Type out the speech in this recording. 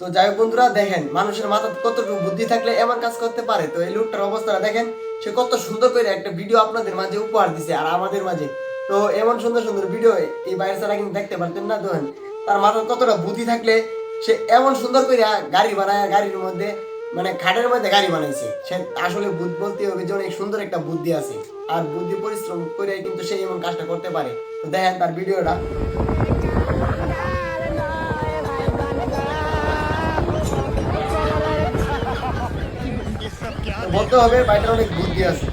তো যাই হোক বন্ধুরা, দেখেন মানুষের মাথায় কতটুকু বুদ্ধি থাকলে এমন কাজ করতে পারে। তো এই লোকটার অবস্থাটা দেখেন, সে কত সুন্দর করে একটা ভিডিও আপনাদের মাঝে উপহার দিছে আর আমাদের মাঝে। তো এমন সুন্দর সুন্দর ভিডিও এই বাইরে ছাড়া কিন্তু দেখতে পারতেন না। দেখেন তার মাথায় কতটা বুদ্ধি থাকলে সে এমন সুন্দর করে গাড়ি বানায়, গাড়ির মধ্যে মানে খাটের মধ্যে গাড়ি বানাইছে। সে আসলে বলতে হবে যে অনেক সুন্দর একটা বুদ্ধি আছে, আর বুদ্ধি পরিশ্রম করে কিন্তু সে এমন কাজটা করতে পারে। তো দেখেন তার ভিডিওটা, বলতে হবে ভাইটার অনেক বুদ্ধি আছে।